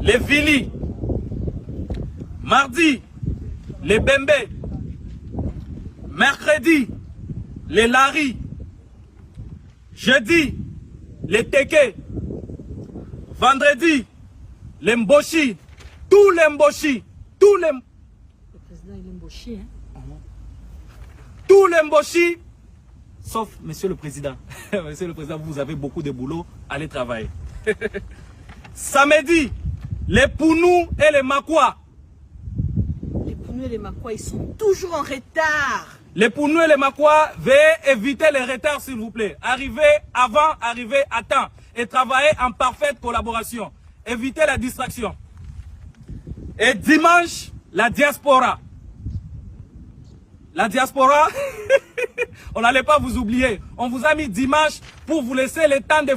les Vili. Mardi, les Bembe. Mercredi, les Lari. Jeudi, les Teke. Vendredi, les Mboshi. Tous les Mboshi. Tous les... Le président, il est Mboshi, hein? Tous les Mboshi, sauf Monsieur le Président. Monsieur le Président, vous avez beaucoup de boulot, allez travailler. Samedi, les Pounou et les Makwa. Les Pounou et les Makwa, ils sont toujours en retard. Les Pounou et les Makwa, veuillez éviter les retards, s'il vous plaît. Arrivez avant, arrivez à temps. Et travaillez en parfaite collaboration. Évitez la distraction. Et dimanche, la diaspora. La diaspora, on n'allait pas vous oublier. On vous a mis dimanche pour vous laisser le temps de